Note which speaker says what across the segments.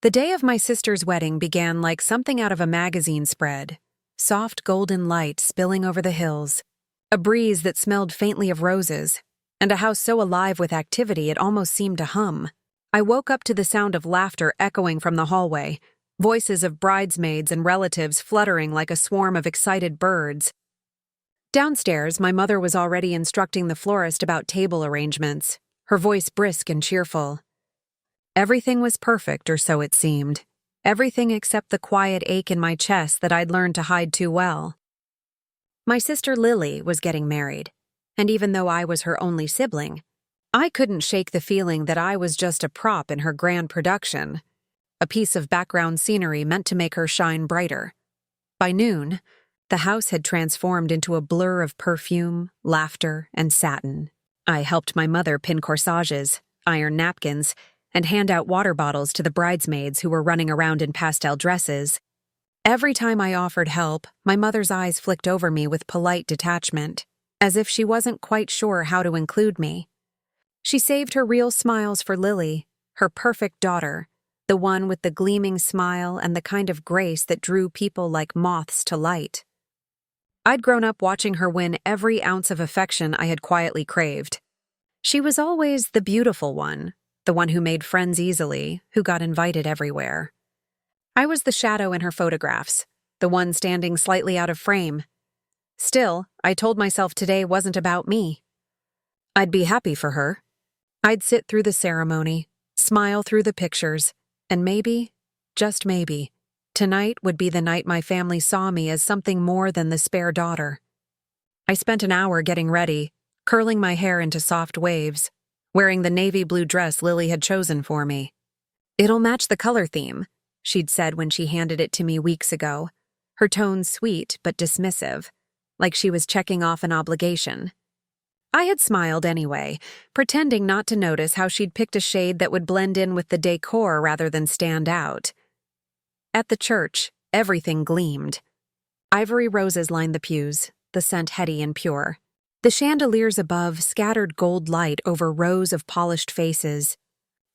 Speaker 1: The day of my sister's wedding began like something out of a magazine spread. Soft golden light spilling over the hills, a breeze that smelled faintly of roses, and a house so alive with activity it almost seemed to hum. I woke up to the sound of laughter echoing from the hallway, voices of bridesmaids and relatives fluttering like a swarm of excited birds. Downstairs, my mother was already instructing the florist about table arrangements, her voice brisk and cheerful. Everything was perfect, or so it seemed. Everything except the quiet ache in my chest that I'd learned to hide too well. My sister Lily was getting married, and even though I was her only sibling, I couldn't shake the feeling that I was just a prop in her grand production, a piece of background scenery meant to make her shine brighter. By noon, the house had transformed into a blur of perfume, laughter, and satin. I helped my mother pin corsages, iron napkins, and hand out water bottles to the bridesmaids who were running around in pastel dresses. Every time I offered help, my mother's eyes flicked over me with polite detachment, as if she wasn't quite sure how to include me. She saved her real smiles for Lily, her perfect daughter, the one with the gleaming smile and the kind of grace that drew people like moths to light. I'd grown up watching her win every ounce of affection I had quietly craved. She was always the beautiful one, the one who made friends easily, who got invited everywhere. I was the shadow in her photographs, the one standing slightly out of frame. Still, I told myself today wasn't about me. I'd be happy for her. I'd sit through the ceremony, smile through the pictures, and maybe, just maybe, tonight would be the night my family saw me as something more than the spare daughter. I spent an hour getting ready, curling my hair into soft waves, wearing the navy blue dress Lily had chosen for me. "It'll match the color theme," she'd said when she handed it to me weeks ago, her tone sweet but dismissive, like she was checking off an obligation. I had smiled anyway, pretending not to notice how she'd picked a shade that would blend in with the decor rather than stand out. At the church, everything gleamed. Ivory roses lined the pews, the scent heady and pure. The chandeliers above scattered gold light over rows of polished faces.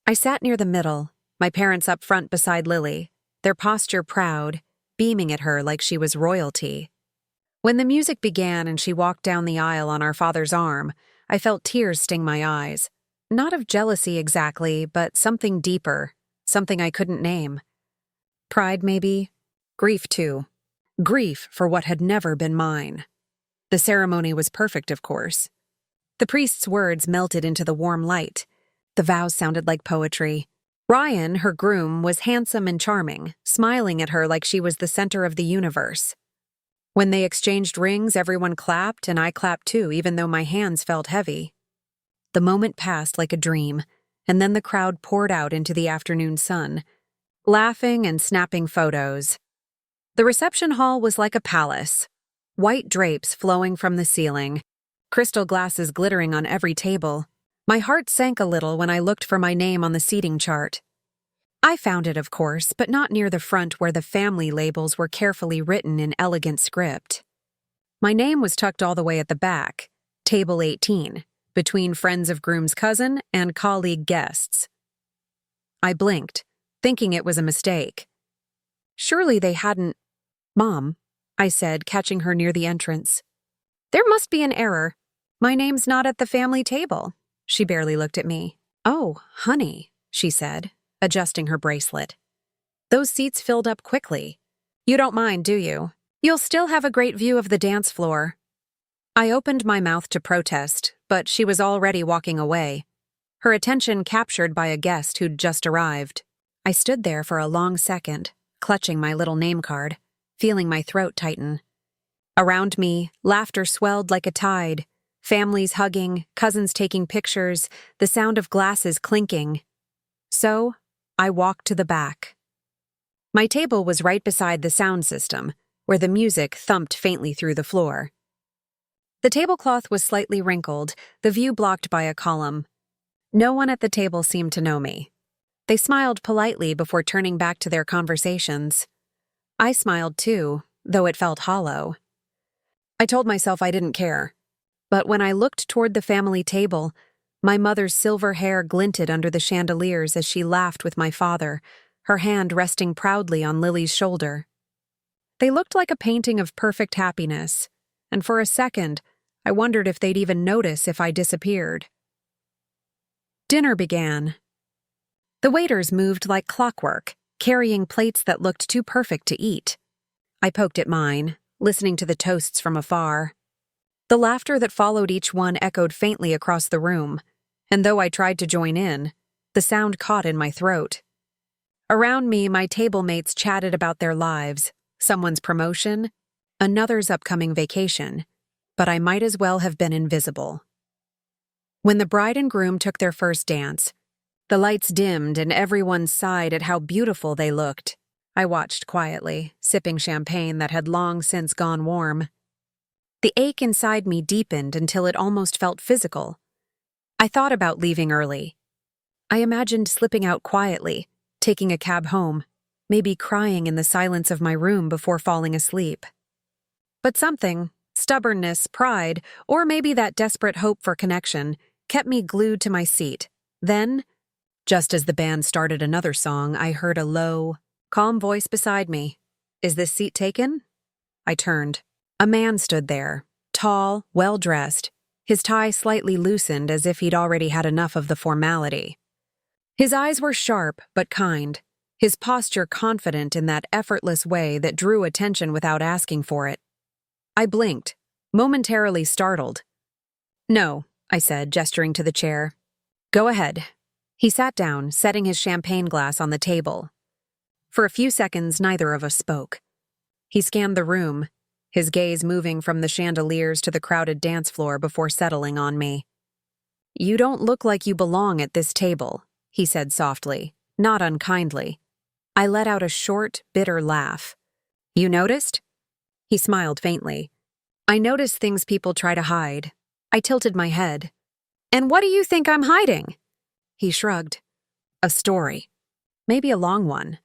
Speaker 1: I sat near the middle, my parents up front beside Lily, their posture proud, beaming at her like she was royalty. When the music began and she walked down the aisle on our father's arm, I felt tears sting my eyes. Not of jealousy exactly, but something deeper, something I couldn't name. Pride, maybe. Grief, too. Grief for what had never been mine. The ceremony was perfect, of course. The priest's words melted into the warm light. The vows sounded like poetry. Ryan, her groom, was handsome and charming, smiling at her like she was the center of the universe. When they exchanged rings, everyone clapped, and I clapped too, even though my hands felt heavy. The moment passed like a dream, and then the crowd poured out into the afternoon sun, laughing and snapping photos. The reception hall was like a palace. White drapes flowing from the ceiling, crystal glasses glittering on every table. My heart sank a little when I looked for my name on the seating chart. I found it, of course, but not near the front where the family labels were carefully written in elegant script. My name was tucked all the way at the back, table 18, between friends of groom's cousin and colleague guests. I blinked, thinking it was a mistake. Surely they hadn't— "Mom," I said, catching her near the entrance. "There must be an error. My name's not at the family table." She barely looked at me. "Oh, honey," she said, adjusting her bracelet. "Those seats filled up quickly. You don't mind, do you? You'll still have a great view of the dance floor." I opened my mouth to protest, but she was already walking away, her attention captured by a guest who'd just arrived. I stood there for a long second, clutching my little name card, feeling my throat tighten. Around me, laughter swelled like a tide, families hugging, cousins taking pictures, the sound of glasses clinking. So, I walked to the back. My table was right beside the sound system, where the music thumped faintly through the floor. The tablecloth was slightly wrinkled, the view blocked by a column. No one at the table seemed to know me. They smiled politely before turning back to their conversations. I smiled too, though it felt hollow. I told myself I didn't care. But when I looked toward the family table, my mother's silver hair glinted under the chandeliers as she laughed with my father, her hand resting proudly on Lily's shoulder. They looked like a painting of perfect happiness, and for a second, I wondered if they'd even notice if I disappeared. Dinner began. The waiters moved like clockwork, carrying plates that looked too perfect to eat. I poked at mine, listening to the toasts from afar. The laughter that followed each one echoed faintly across the room, and though I tried to join in, the sound caught in my throat. Around me, my table mates chatted about their lives, someone's promotion, another's upcoming vacation, but I might as well have been invisible. When the bride and groom took their first dance, the lights dimmed and everyone sighed at how beautiful they looked. I watched quietly, sipping champagne that had long since gone warm. The ache inside me deepened until it almost felt physical. I thought about leaving early. I imagined slipping out quietly, taking a cab home, maybe crying in the silence of my room before falling asleep. But something, stubbornness, pride, or maybe that desperate hope for connection, kept me glued to my seat. Then, just as the band started another song, I heard a low, calm voice beside me. "Is this seat taken?" I turned. A man stood there, tall, well-dressed, his tie slightly loosened as if he'd already had enough of the formality. His eyes were sharp but kind, his posture confident in that effortless way that drew attention without asking for it. I blinked, momentarily startled. "No," I said, gesturing to the chair. "Go ahead." He sat down, setting his champagne glass on the table. For a few seconds, neither of us spoke. He scanned the room, his gaze moving from the chandeliers to the crowded dance floor before settling on me. "You don't look like you belong at this table," he said softly, not unkindly. I let out a short, bitter laugh. "You noticed?" He smiled faintly. "I notice things people try to hide." I tilted my head. "And what do you think I'm hiding?" He shrugged. "A story. Maybe a long one."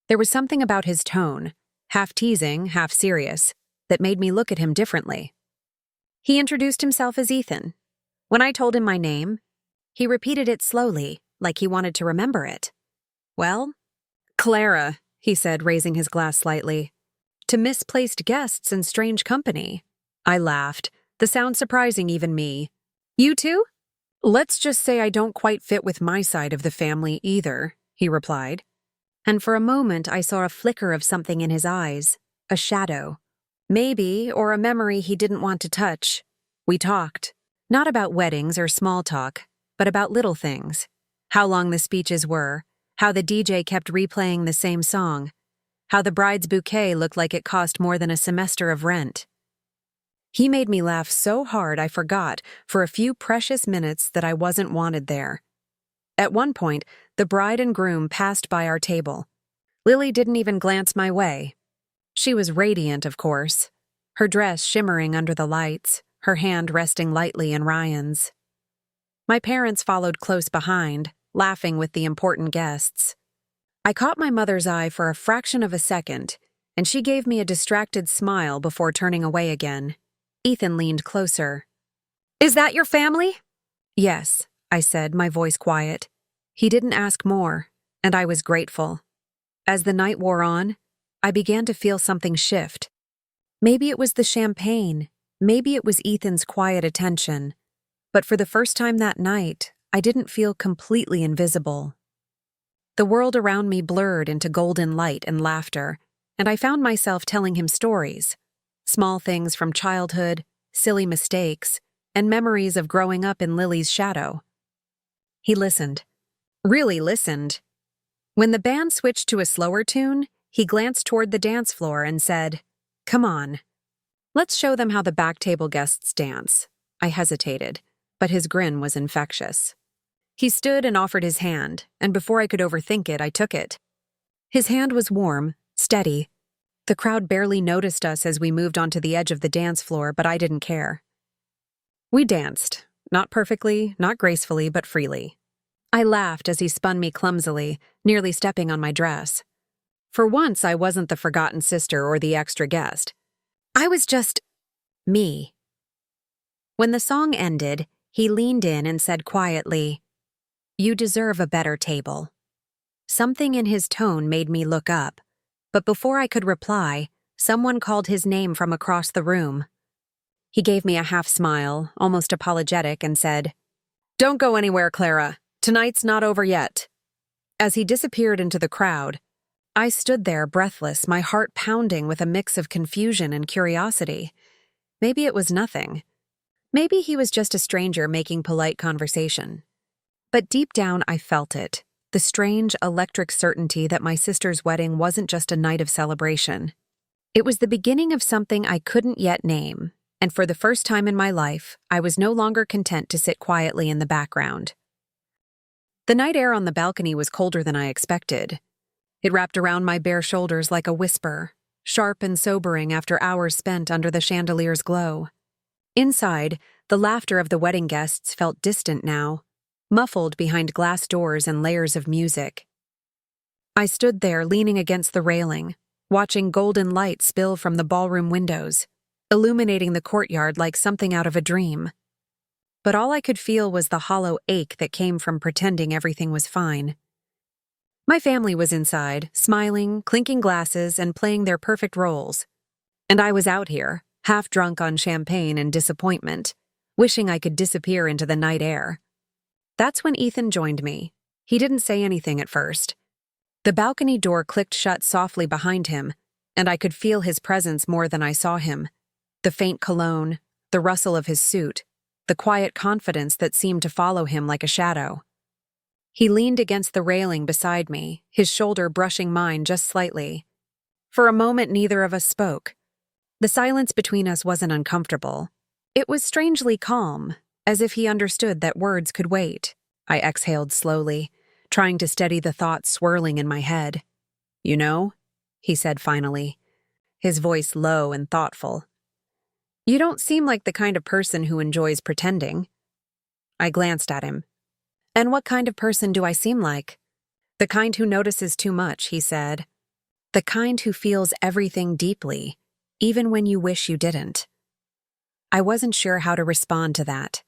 Speaker 1: There was something about his tone, half teasing, half serious, that made me look at him differently. He introduced himself as Ethan. When I told him my name, he repeated it slowly, like he wanted to remember it. "Well, Clara," he said, raising his glass slightly. "To misplaced guests and strange company." I laughed, the sound surprising even me. "You too?" "Let's just say I don't quite fit with my side of the family either," he replied. And for a moment I saw a flicker of something in his eyes, a shadow. Maybe, or a memory he didn't want to touch. We talked, not about weddings or small talk, but about little things. How long the speeches were, how the DJ kept replaying the same song, how the bride's bouquet looked like it cost more than a semester of rent. He made me laugh so hard I forgot, for a few precious minutes, that I wasn't wanted there. At one point, the bride and groom passed by our table. Lily didn't even glance my way. She was radiant, of course, her dress shimmering under the lights, her hand resting lightly in Ryan's. My parents followed close behind, laughing with the important guests. I caught my mother's eye for a fraction of a second, and she gave me a distracted smile before turning away again. Ethan leaned closer. "Is that your family?" "Yes," I said, my voice quiet. He didn't ask more, and I was grateful. As the night wore on, I began to feel something shift. Maybe it was the champagne, maybe it was Ethan's quiet attention, but for the first time that night, I didn't feel completely invisible. The world around me blurred into golden light and laughter, and I found myself telling him stories. Small things from childhood, silly mistakes, and memories of growing up in Lily's shadow. He listened. Really listened. When the band switched to a slower tune, he glanced toward the dance floor and said, "Come on. Let's show them how the back table guests dance." I hesitated, but his grin was infectious. He stood and offered his hand, and before I could overthink it, I took it. His hand was warm, steady. The crowd barely noticed us as we moved onto the edge of the dance floor, but I didn't care. We danced, not perfectly, not gracefully, but freely. I laughed as he spun me clumsily, nearly stepping on my dress. For once, I wasn't the forgotten sister or the extra guest. I was just me. When the song ended, he leaned in and said quietly, "You deserve a better table." Something in his tone made me look up, but before I could reply, someone called his name from across the room. He gave me a half smile, almost apologetic, and said, "Don't go anywhere, Clara. Tonight's not over yet." As he disappeared into the crowd, I stood there breathless, my heart pounding with a mix of confusion and curiosity. Maybe it was nothing. Maybe he was just a stranger making polite conversation. But deep down, I felt it, the strange, electric certainty that my sister's wedding wasn't just a night of celebration. It was the beginning of something I couldn't yet name, and for the first time in my life, I was no longer content to sit quietly in the background. The night air on the balcony was colder than I expected. It wrapped around my bare shoulders like a whisper, sharp and sobering after hours spent under the chandelier's glow. Inside, the laughter of the wedding guests felt distant now, muffled behind glass doors and layers of music. I stood there leaning against the railing, watching golden light spill from the ballroom windows, illuminating the courtyard like something out of a dream. But all I could feel was the hollow ache that came from pretending everything was fine. My family was inside, smiling, clinking glasses, and playing their perfect roles. And I was out here, half drunk on champagne and disappointment, wishing I could disappear into the night air. That's when Ethan joined me. He didn't say anything at first. The balcony door clicked shut softly behind him, and I could feel his presence more than I saw him. The faint cologne, the rustle of his suit, the quiet confidence that seemed to follow him like a shadow. He leaned against the railing beside me, his shoulder brushing mine just slightly. For a moment, neither of us spoke. The silence between us wasn't uncomfortable. It was strangely calm, as if he understood that words could wait. I exhaled slowly, trying to steady the thoughts swirling in my head. "You know," he said finally, his voice low and thoughtful. "You don't seem like the kind of person who enjoys pretending." I glanced at him. "And what kind of person do I seem like?" "The kind who notices too much," he said. "The kind who feels everything deeply, even when you wish you didn't." I wasn't sure how to respond to that.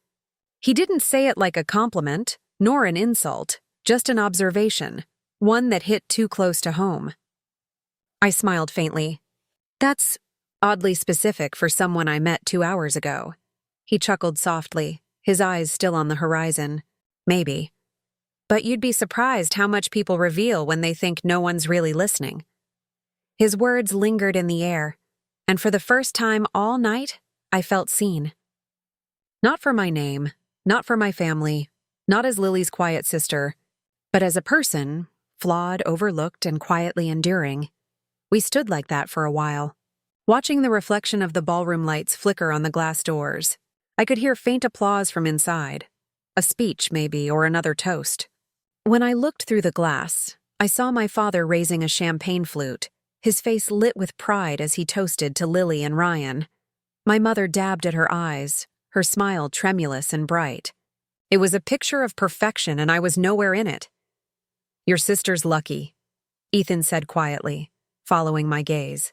Speaker 1: He didn't say it like a compliment, nor an insult, just an observation, one that hit too close to home. I smiled faintly. "That's oddly specific for someone I met 2 hours ago." He chuckled softly, his eyes still on the horizon. "Maybe. But you'd be surprised how much people reveal when they think no one's really listening." His words lingered in the air, and for the first time all night, I felt seen. Not for my name, not for my family, not as Lily's quiet sister, but as a person, flawed, overlooked, and quietly enduring. We stood like that for a while, watching the reflection of the ballroom lights flicker on the glass doors. I could hear faint applause from inside. A speech, maybe, or another toast. When I looked through the glass, I saw my father raising a champagne flute, his face lit with pride as he toasted to Lily and Ryan. My mother dabbed at her eyes, her smile tremulous and bright. It was a picture of perfection, and I was nowhere in it. "Your sister's lucky," Ethan said quietly, following my gaze.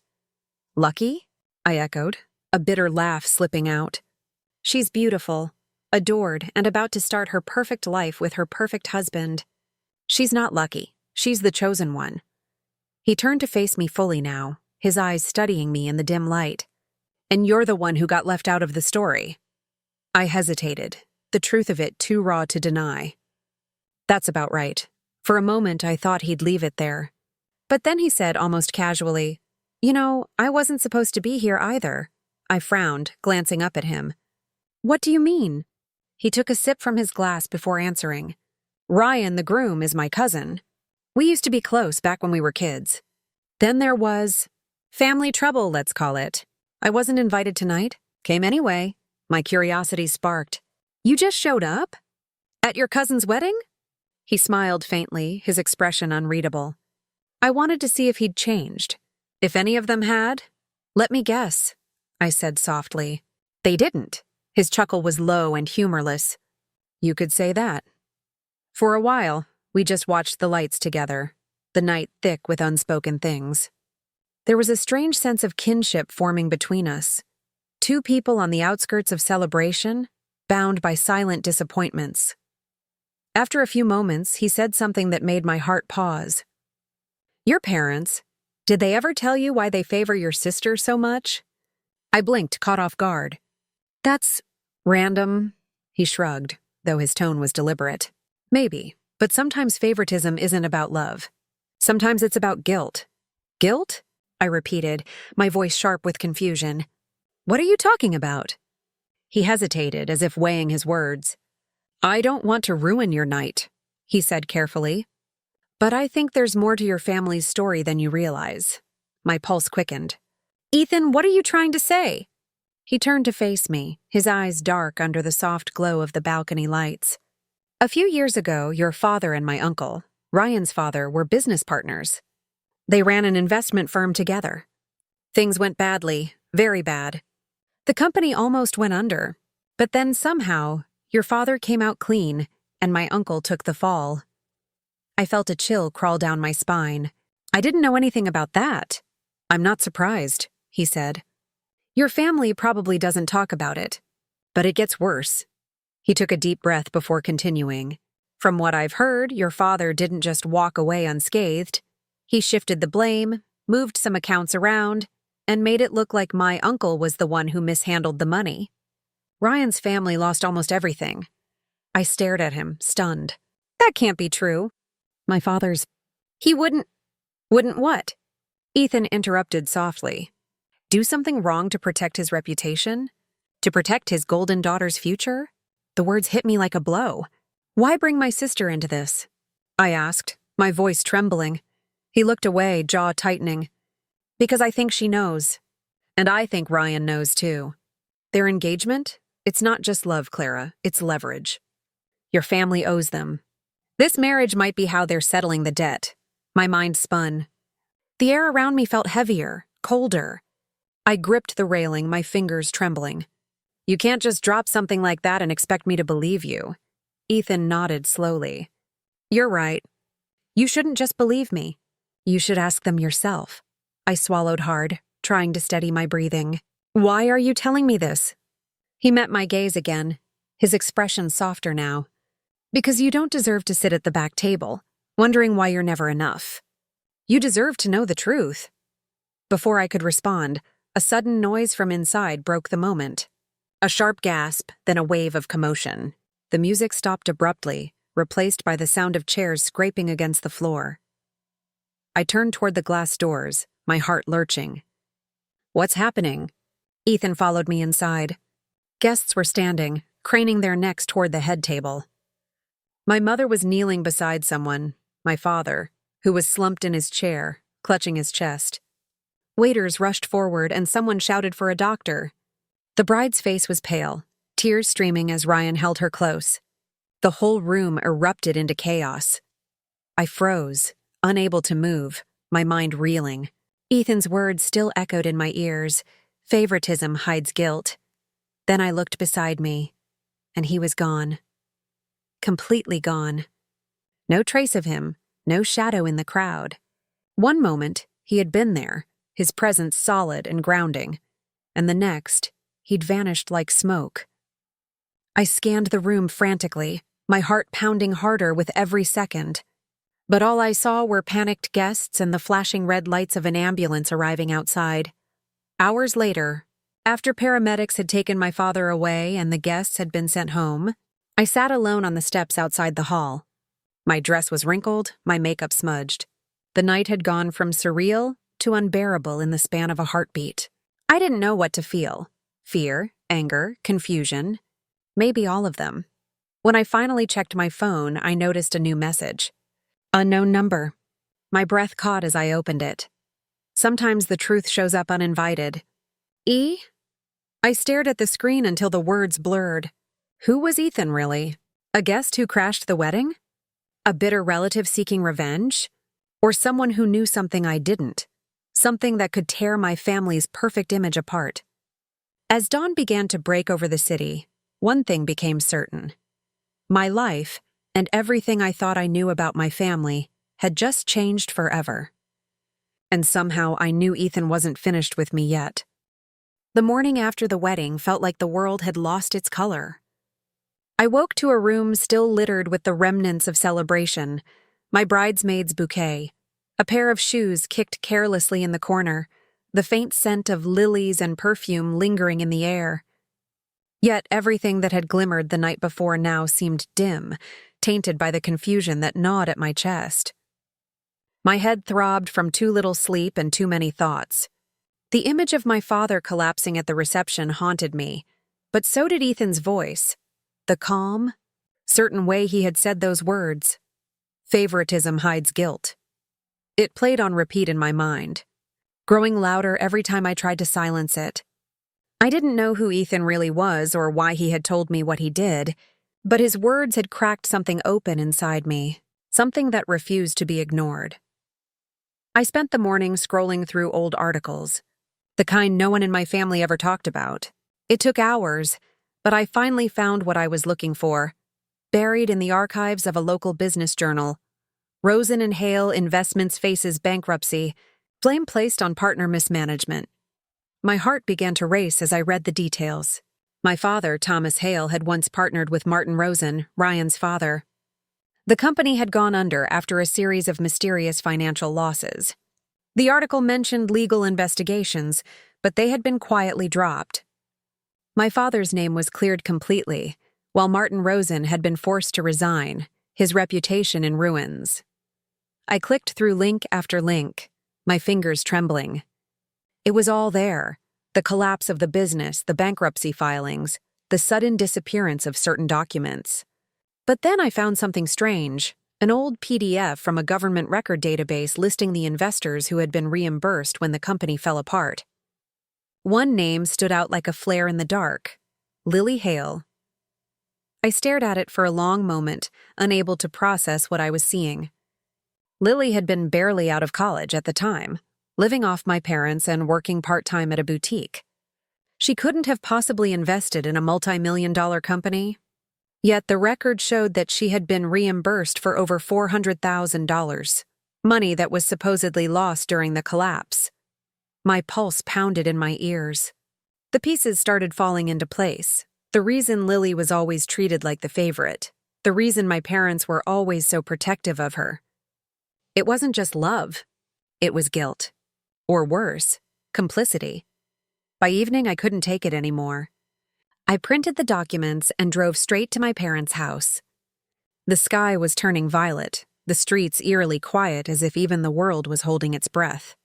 Speaker 1: "Lucky?" I echoed, a bitter laugh slipping out. "She's beautiful, adored, and about to start her perfect life with her perfect husband. She's not lucky. She's the chosen one." He turned to face me fully now, his eyes studying me in the dim light. "And you're the one who got left out of the story." I hesitated, the truth of it too raw to deny. "That's about right." For a moment, I thought he'd leave it there. But then he said almost casually, "You know, I wasn't supposed to be here either." I frowned, glancing up at him. "What do you mean?" He took a sip from his glass before answering. "Ryan, the groom, is my cousin. We used to be close back when we were kids. Then there was family trouble, let's call it. I wasn't invited tonight. Came anyway." My curiosity sparked. "You just showed up? At your cousin's wedding?" He smiled faintly, his expression unreadable. I wanted to see if he'd changed. If any of them had. "Let me guess," I said softly. "They didn't." His chuckle was low and humorless. "You could say that." For a while, we just watched the lights together, the night thick with unspoken things. There was a strange sense of kinship forming between us. Two people on the outskirts of celebration, bound by silent disappointments. After a few moments, he said something that made my heart pause. Your parents, did they ever tell you why they favor your sister so much? I blinked, caught off guard. That's random, he shrugged, though his tone was deliberate. Maybe, but sometimes favoritism isn't about love. Sometimes it's about guilt. Guilt? I repeated, my voice sharp with confusion. What are you talking about? He hesitated, as if weighing his words. I don't want to ruin your night, he said carefully. But I think there's more to your family's story than you realize. My pulse quickened. Ethan, what are you trying to say? He turned to face me, his eyes dark under the soft glow of the balcony lights. A few years ago, your father and my uncle, Ryan's father, were business partners. They ran an investment firm together. Things went badly, very bad. The company almost went under, but then somehow, your father came out clean, and my uncle took the fall. I felt a chill crawl down my spine. I didn't know anything about that. I'm not surprised, he said. Your family probably doesn't talk about it, but it gets worse. He took a deep breath before continuing. From what I've heard, your father didn't just walk away unscathed. He shifted the blame, moved some accounts around, and made it look like my uncle was the one who mishandled the money. Ryan's family lost almost everything. I stared at him, stunned. That can't be true. My father's... He wouldn't what? Ethan interrupted softly. Do something wrong to protect his reputation? To protect his golden daughter's future? The words hit me like a blow. Why bring my sister into this? I asked, my voice trembling. He looked away, jaw tightening. Because I think she knows. And I think Ryan knows too. Their engagement? It's not just love, Clara. It's leverage. Your family owes them. This marriage might be how they're settling the debt. My mind spun. The air around me felt heavier, colder. I gripped the railing, my fingers trembling. You can't just drop something like that and expect me to believe you. Ethan nodded slowly. You're right. You shouldn't just believe me. You should ask them yourself. I swallowed hard, trying to steady my breathing. Why are you telling me this? He met my gaze again, his expression softer now. Because you don't deserve to sit at the back table, wondering why you're never enough. You deserve to know the truth. Before I could respond, a sudden noise from inside broke the moment. A sharp gasp, then a wave of commotion. The music stopped abruptly, replaced by the sound of chairs scraping against the floor. I turned toward the glass doors, my heart lurching. What's happening? Ethan followed me inside. Guests were standing, craning their necks toward the head table. My mother was kneeling beside someone, my father, who was slumped in his chair, clutching his chest. Waiters rushed forward and someone shouted for a doctor. The bride's face was pale, tears streaming as Ryan held her close. The whole room erupted into chaos. I froze, unable to move, my mind reeling. Ethan's words still echoed in my ears. Favoritism hides guilt. Then I looked beside me, and he was gone. Completely gone. No trace of him, no shadow in the crowd. One moment, he had been there, his presence solid and grounding, and the next, he'd vanished like smoke. I scanned the room frantically, my heart pounding harder with every second. But all I saw were panicked guests and the flashing red lights of an ambulance arriving outside. Hours later, after paramedics had taken my father away and the guests had been sent home, I sat alone on the steps outside the hall. My dress was wrinkled, my makeup smudged. The night had gone from surreal to unbearable in the span of a heartbeat. I didn't know what to feel. Fear, anger, confusion. Maybe all of them. When I finally checked my phone, I noticed a new message. Unknown number. My breath caught as I opened it. Sometimes the truth shows up uninvited. E? I stared at the screen until the words blurred. Who was Ethan, really? A guest who crashed the wedding? A bitter relative seeking revenge? Or someone who knew something I didn't? Something that could tear my family's perfect image apart. As dawn began to break over the city, one thing became certain. My life, and everything I thought I knew about my family, had just changed forever. And somehow I knew Ethan wasn't finished with me yet. The morning after the wedding felt like the world had lost its color. I woke to a room still littered with the remnants of celebration, my bridesmaid's bouquet, a pair of shoes kicked carelessly in the corner, the faint scent of lilies and perfume lingering in the air. Yet everything that had glimmered the night before now seemed dim, tainted by the confusion that gnawed at my chest. My head throbbed from too little sleep and too many thoughts. The image of my father collapsing at the reception haunted me, but so did Ethan's voice, the calm, certain way he had said those words. Favoritism hides guilt. It played on repeat in my mind, growing louder every time I tried to silence it. I didn't know who Ethan really was or why he had told me what he did, but his words had cracked something open inside me, something that refused to be ignored. I spent the morning scrolling through old articles, the kind no one in my family ever talked about. It took hours, but I finally found what I was looking for, buried in the archives of a local business journal. Rosen and Hale Investments faces bankruptcy, blame placed on partner mismanagement. My heart began to race as I read the details. My father, Thomas Hale, had once partnered with Martin Rosen, Ryan's father. The company had gone under after a series of mysterious financial losses. The article mentioned legal investigations, but they had been quietly dropped. My father's name was cleared completely, while Martin Rosen had been forced to resign, his reputation in ruins. I clicked through link after link, my fingers trembling. It was all there, the collapse of the business, the bankruptcy filings, the sudden disappearance of certain documents. But then I found something strange, an old PDF from a government record database listing the investors who had been reimbursed when the company fell apart. One name stood out like a flare in the dark, Lily Hale. I stared at it for a long moment, unable to process what I was seeing. Lily had been barely out of college at the time, living off my parents and working part-time at a boutique. She couldn't have possibly invested in a multi-million-dollar company. Yet the record showed that she had been reimbursed for over $400,000, money that was supposedly lost during the collapse. My pulse pounded in my ears. The pieces started falling into place. The reason Lily was always treated like the favorite. The reason my parents were always so protective of her. It wasn't just love. It was guilt. Or worse, complicity. By evening, I couldn't take it anymore. I printed the documents and drove straight to my parents' house. The sky was turning violet, the streets eerily quiet as if even the world was holding its breath.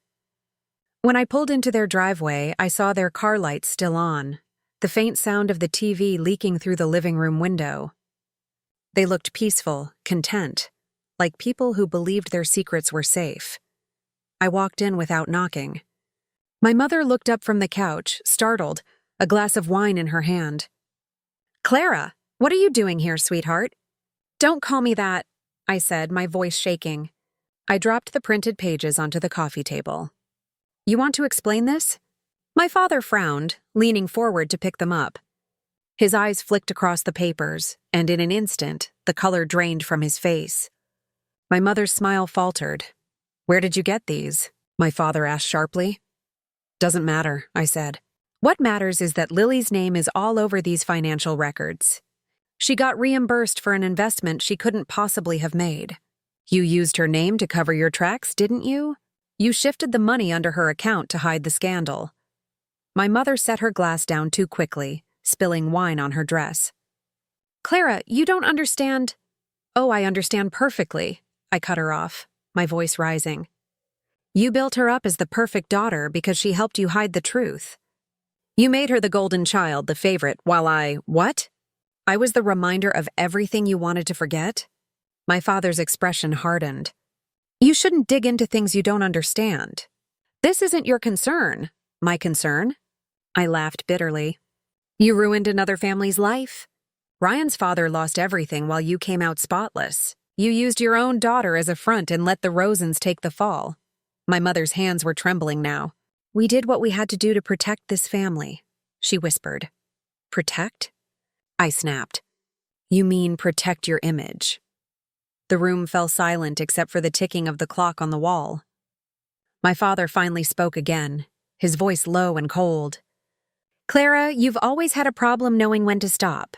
Speaker 1: When I pulled into their driveway, I saw their car lights still on, the faint sound of the TV leaking through the living room window. They looked peaceful, content, like people who believed their secrets were safe. I walked in without knocking. My mother looked up from the couch, startled, a glass of wine in her hand. "Clara, what are you doing here, sweetheart?" "Don't call me that," I said, my voice shaking. I dropped the printed pages onto the coffee table. "You want to explain this?" My father frowned, leaning forward to pick them up. His eyes flicked across the papers, and in an instant, the color drained from his face. My mother's smile faltered. "Where did you get these?" my father asked sharply. "Doesn't matter," I said. "What matters is that Lily's name is all over these financial records. She got reimbursed for an investment she couldn't possibly have made. You used her name to cover your tracks, didn't you? You shifted the money under her account to hide the scandal." My mother set her glass down too quickly, spilling wine on her dress. "Clara, you don't understand." "Oh, I understand perfectly," I cut her off, my voice rising. "You built her up as the perfect daughter because she helped you hide the truth. You made her the golden child, the favorite, while what? I was the reminder of everything you wanted to forget?" My father's expression hardened. "You shouldn't dig into things you don't understand. This isn't your concern." "My concern?" I laughed bitterly. "You ruined another family's life. Ryan's father lost everything while you came out spotless. You used your own daughter as a front and let the Rosens take the fall." My mother's hands were trembling now. "We did what we had to do to protect this family," she whispered. "Protect?" I snapped. "You mean protect your image." The room fell silent except for the ticking of the clock on the wall. My father finally spoke again, his voice low and cold. "Clara, you've always had a problem knowing when to stop.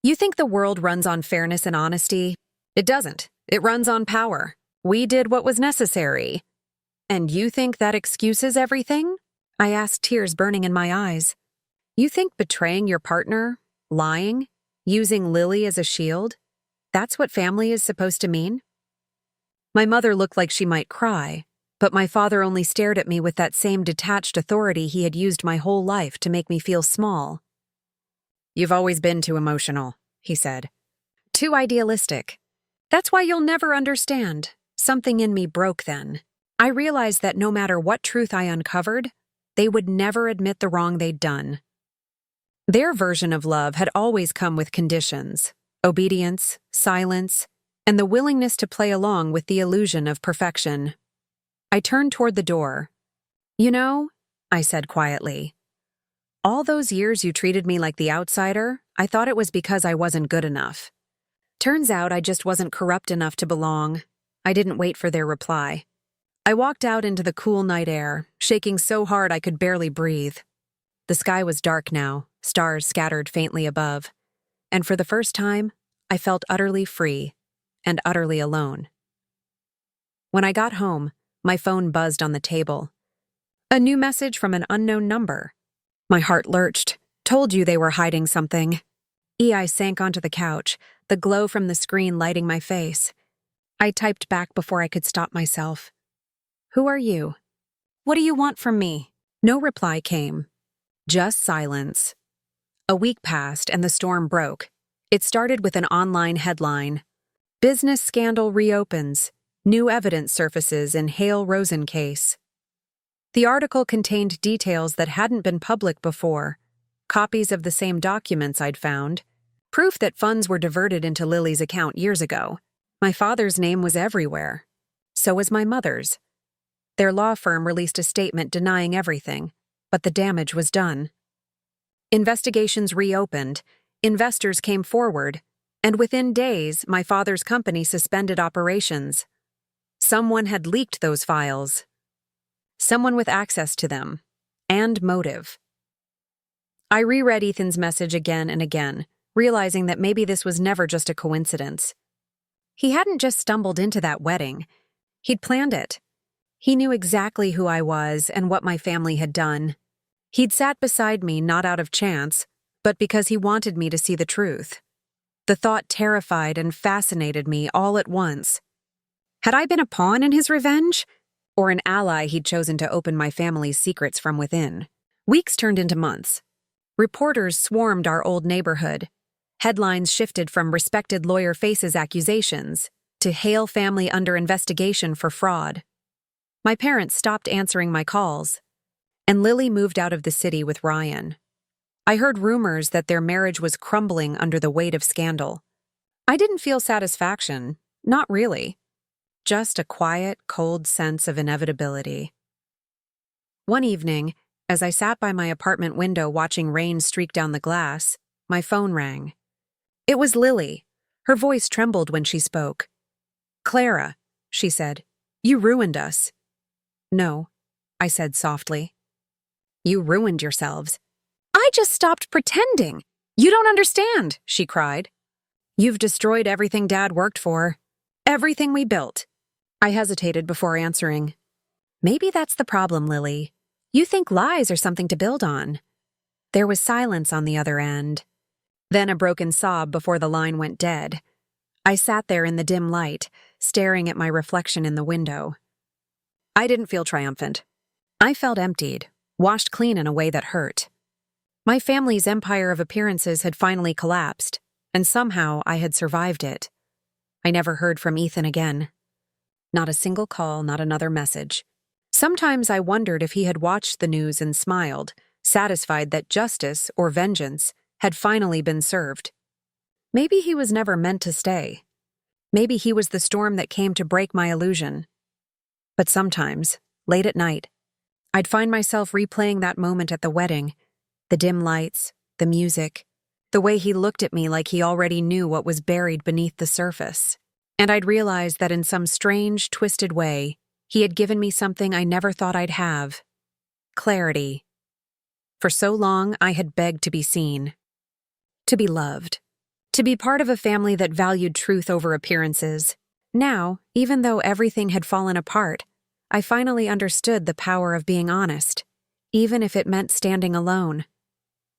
Speaker 1: You think the world runs on fairness and honesty? It doesn't. It runs on power. We did what was necessary. And you think that excuses everything? I asked, tears burning in my eyes. You think betraying your partner, lying, using Lily as a shield, that's what family is supposed to mean? My mother looked like she might cry, but my father only stared at me with that same detached authority he had used my whole life to make me feel small. You've always been too emotional, he said. Too idealistic. That's why you'll never understand. Something in me broke then. I realized that no matter what truth I uncovered, they would never admit the wrong they'd done. Their version of love had always come with conditions: obedience, silence, and the willingness to play along with the illusion of perfection. I turned toward the door. You know, I said quietly, all those years you treated me like the outsider, I thought it was because I wasn't good enough. Turns out I just wasn't corrupt enough to belong. I didn't wait for their reply. I walked out into the cool night air, shaking so hard I could barely breathe. The sky was dark now, stars scattered faintly above, and for the first time, I felt utterly free and utterly alone. When I got home, my phone buzzed on the table. A new message from an unknown number. My heart lurched. Told you they were hiding something. I sank onto the couch, the glow from the screen lighting my face. I typed back before I could stop myself. Who are you? What do you want from me? No reply came. Just silence. A week passed and the storm broke. It started with an online headline. Business scandal reopens. New evidence surfaces in Hale Rosen case. The article contained details that hadn't been public before. Copies of the same documents I'd found. Proof that funds were diverted into Lily's account years ago. My father's name was everywhere. So was my mother's. Their law firm released a statement denying everything, but the damage was done. Investigations reopened, investors came forward, and within days, my father's company suspended operations. Someone had leaked those files. Someone with access to them, and motive. I reread Ethan's message again and again, realizing that maybe this was never just a coincidence. He hadn't just stumbled into that wedding. He'd planned it. He knew exactly who I was and what my family had done. He'd sat beside me not out of chance, but because he wanted me to see the truth. The thought terrified and fascinated me all at once. Had I been a pawn in his revenge? Or an ally he'd chosen to open my family's secrets from within? Weeks turned into months. Reporters swarmed our old neighborhood. Headlines shifted from respected lawyer faces accusations to Hale family under investigation for fraud. My parents stopped answering my calls, and Lily moved out of the city with Ryan. I heard rumors that their marriage was crumbling under the weight of scandal. I didn't feel satisfaction, not really. Just a quiet, cold sense of inevitability. One evening, as I sat by my apartment window watching rain streak down the glass, my phone rang. It was Lily. Her voice trembled when she spoke. Clara, she said, you ruined us. No, I said softly. You ruined yourselves. I just stopped pretending. You don't understand, she cried. You've destroyed everything Dad worked for. Everything we built. I hesitated before answering. Maybe that's the problem, Lily. You think lies are something to build on. There was silence on the other end. Then a broken sob before the line went dead. I sat there in the dim light, staring at my reflection in the window. I didn't feel triumphant. I felt emptied, washed clean in a way that hurt. My family's empire of appearances had finally collapsed, and somehow I had survived it. I never heard from Ethan again. Not a single call, not another message. Sometimes I wondered if he had watched the news and smiled, satisfied that justice, or vengeance, had finally been served. Maybe he was never meant to stay. Maybe he was the storm that came to break my illusion. But sometimes, late at night, I'd find myself replaying that moment at the wedding, the dim lights, the music, the way he looked at me like he already knew what was buried beneath the surface. And I'd realize that in some strange, twisted way, he had given me something I never thought I'd have. Clarity. For so long, I had begged to be seen, to be loved, To be part of a family that valued truth over appearances. Now, even though everything had fallen apart, I finally understood the power of being honest, even if it meant standing alone.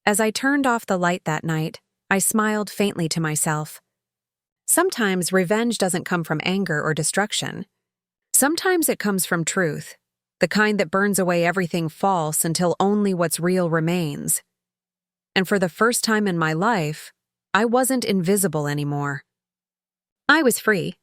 Speaker 1: As I turned off the light that night, I smiled faintly to myself. Sometimes revenge doesn't come from anger or destruction. Sometimes it comes from truth, the kind that burns away everything false until only what's real remains. And for the first time in my life, I wasn't invisible anymore. I was free,